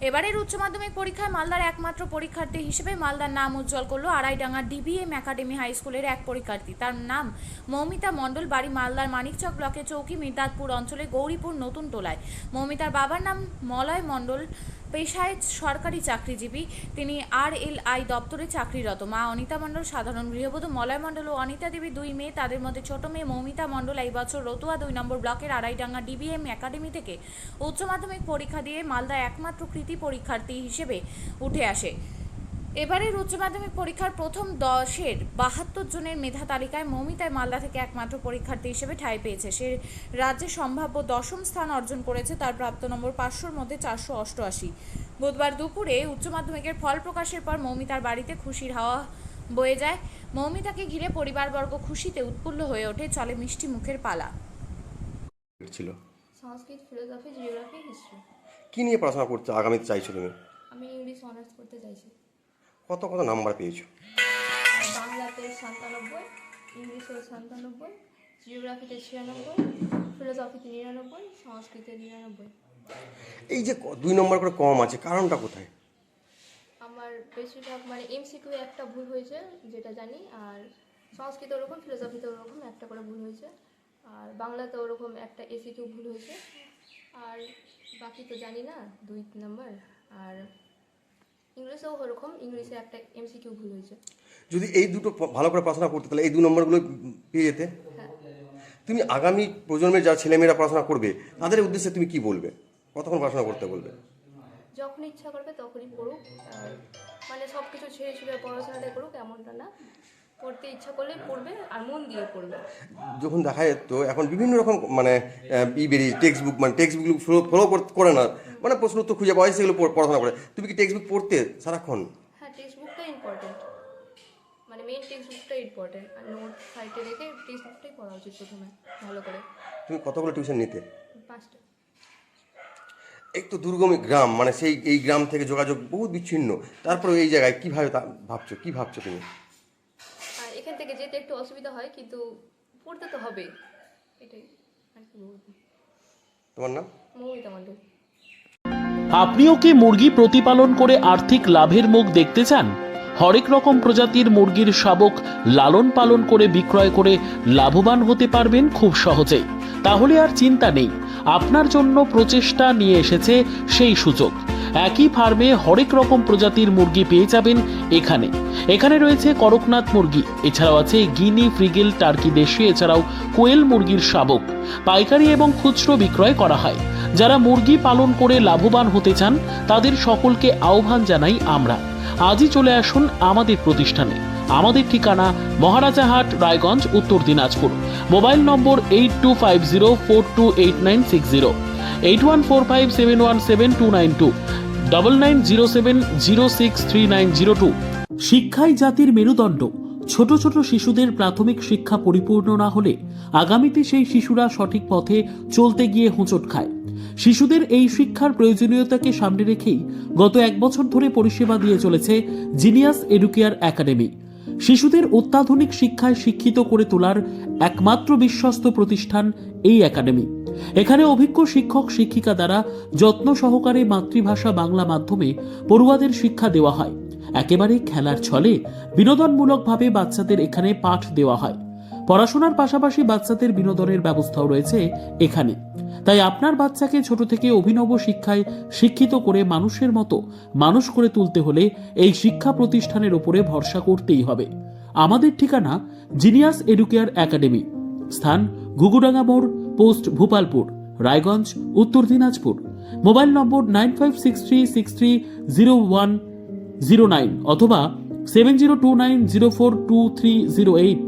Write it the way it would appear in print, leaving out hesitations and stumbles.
এবারের উচ্চ মাধ্যমিক পরীক্ষায় মালদার একমাত্র পরীক্ষার্থী হিসেবে মালদার নাম উজ্জ্বল করলো আড়াইডাঙ্গা ডিবিএম একাডেমি হাই স্কুলের এক পরীক্ষার্থী। তার নাম মৌমিতা মণ্ডল, বাড়ি মালদার মানিকচক ব্লকের চৌকি মির্দাতপুর অঞ্চলে গৌরীপুর নতুন টোলায়। মৌমিতার বাবার নাম মলয় মণ্ডল, পেশায় সরকারি চাকরিজীবী। তিনি RLI দপ্তরে চাকরিরত। মা অনিতা মণ্ডল সাধারণ গৃহবধূ। মলয় মণ্ডল ও অনিতা দেবী দুই মেয়ে। তাদের মধ্যে ছোট মেয়ে মৌমিতা মণ্ডল এই বছর রতুয়া 2 নম্বর ব্লকের আড়াইডাঙ্গা ডিবিএম একাডেমি থেকে উচ্চ মাধ্যমিক পরীক্ষা দিয়ে মালদা একমাত্র কৃতি পরীক্ষার্থী হিসেবে উঠে আসে। এবারের উচ্চ মাধ্যমিক পরীক্ষার প্রথম 10-এর 72 জনের মেধা তালিকায় মৌমিতায় মালদা থেকে একমাত্র পরীক্ষার্থী হিসেবে ঠাঁই পেয়েছে। সে রাজ্যে সম্ভাব্য 10ম স্থান অর্জন করেছে। তার প্রাপ্ত নম্বর 500-র মধ্যে 488। বুধবার দুপুরে উচ্চ মাধ্যমিকের ফল প্রকাশের পর মৌমিতার বাড়িতে খুশির হাওয়া বয়ে যায়। মৌমিতাকে ঘিরে পরিবারবর্গ খুশিতে উৎফুল্ল হয়ে ওঠে। চলে মিষ্টি মুখের পালা। ছিল সংস্কৃত, ফিলোসফি, জিওগ্রাফি, হিস্ট্রি। কি নিয়ে পড়াশোনা করতে আগামীতে চাইছো তুমি? আমি ইংলিশ অনার্স করতে চাইছি। কত নাম্বার পেয়েছো? বাংলাতে 97, ইংলিশে 97, জিওগ্রাফিতে 96, ফিলোসফিতে 99, সংস্কৃতে 99। এই যে 2 নম্বর করে কম আছে, কারণটা কোথায়? আমার বেশিরভাগ এমসিকিউ একটা ভুল হয়েছে যেটা জানি, আর সংস্কৃত ওরকম, ফিলোসফিতে ওরকম একটা করে ভুল হয়েছে, আর বাংলাতে ওরকম একটা এসিকিউ ভুল হয়েছে, আর বাকি তো জানি না 2 নম্বর। আর ইংলিশেও ওরকম, ইংলিশে একটা এমসিকিউ ভুল হয়েছে। যদি এই দুটো ভালো করে পড়াশোনা করতে তাহলে এই 2 নম্বরগুলো পেয়ে যেতে। হ্যাঁ। তুমি আগামী প্রজন্মের যা ছেলেমেয়েরা পড়াশোনা করবে তাদের উদ্দেশ্যে তুমি কি বলবে? কতক্ষণ পড়াশোনা করতে বলবে? যখন ইচ্ছা করবে তখনই পড়ুক, সব কিছু ছেড়ে ছুড়ে পড়াশোনাটা করুক এমনটা না, পড়তে ইচ্ছা করলেই পড়বে আর মন দিয়ে পড়বে। যখন দেখা যেত এখন বিভিন্ন রকম বেরিয়ে টেক্সট বুকগুলো ফলো করে না, প্রশ্ন উত্তর খুঁজে পাওয়া যায়, সেগুলো পড়াশোনা করে। তুমি কি টেক্সট বুক পড়তে সারাক্ষণ? হ্যাঁ, টেক্সট বুকটাই ইম্পর্টেন্ট, মেন টেক্সট বুকটাই ইম্পর্টেন্ট, আর নোট সাইডে রেখে টেক্সট বুকটাই পড়া উচিত প্রথমে ভালো করে। তুমি কতগুলো টিউশন নিতে? 5টা। এক তো দুর্গম গ্রাম, এই গ্রাম থেকে যোগাযোগ বহুত বিচ্ছিন্ন, তারপরে এই জায়গায় কিভাবে ভাবছো, কি ভাবছো তুমি? আর এখান থেকে যেতে একটু অসুবিধা হয়, কিন্তু পড়তে তো হবে, এটাই আর কি বলবো। তোমার নাম? মৌমিতা মণ্ডল। আপনিও কি মুরগি প্রতিপালন করে আর্থিক লাভের মুখ দেখতে চান? হরেক রকম প্রজাতির মুরগির শাবক লালন পালন করে বিক্রয় করে লাভবান হতে পারবেন খুব সহজেই। তাহলে আর চিন্তা নেই, আপনার জন্য প্রচেষ্টা নিয়ে এসেছে সেই সুযোগ। একই ফার্মে হরেক রকম প্রজাতির মুরগি পেয়ে যাবেন এখানে রয়েছে করকনাথ মুরগি, এছাড়াও আছে গিনি, ফ্রিগেল, টার্কি দেশি, এছাড়াও কোয়েল মুরগির শাবক। পাইকারি এবং খুচরো বিক্রয় করা হয়। যারা মুরগি পালন করে লাভবান হতে চান তাদের সকলকে আহ্বান জানাই আমরা। আজই চলে আসুন আমাদের প্রতিষ্ঠানে। আমাদের ঠিকানা মহারাজাহাট, রায়গঞ্জ, উত্তর দিনাজপুর। মোবাইল নম্বর 8250428960, 8145717292, 9907063902। শিক্ষাই জাতির মেরুদণ্ড। ছোট ছোট শিশুদের প্রাথমিক শিক্ষা পরিপূর্ণ না হলে আগামীতে সেই শিশুরা সঠিক পথে চলতে গিয়ে হোঁচট খায়। শিশুদের এই শিক্ষার প্রয়োজনীয়তাকে সামনে রেখেই গত 1 বছর ধরে পরিষেবা দিয়ে চলেছে জিনিয়াস এডুকেয়ার একাডেমি। শিশুদের অত্যাধুনিক শিক্ষায় শিক্ষিত করে তোলার একমাত্র বিশ্বস্ত প্রতিষ্ঠান এই একাডেমি। এখানে অভিজ্ঞ শিক্ষক শিক্ষিকা দ্বারা যত্ন সহকারে মাতৃভাষা বাংলা মাধ্যমে পড়ুয়াদের শিক্ষা দেওয়া হয়। একেবারে খেলার ছলে বিনোদনমূলকভাবে বাচ্চাদের এখানে পাঠ দেওয়া হয়। পড়াশোনার পাশাপাশি বাচ্চাদের বিনোদনের ব্যবস্থাও রয়েছে এখানে। তাই আপনার বাচ্চাকে ছোট থেকে অভিনব শিক্ষায় শিক্ষিত করে মানুষের মতো মানুষ করে তুলতে হলে এই শিক্ষা প্রতিষ্ঠানের উপরে ভরসা করতেই হবে। আমাদের ঠিকানা জিনিয়াস এডুকেয়ার একাডেমি, স্থান ঘুঘুডাঙ্গা মোড়, পোস্ট ভূপালপুর, রায়গঞ্জ, উত্তর দিনাজপুর। মোবাইল নম্বর 9563630109 অথবা 7029042308।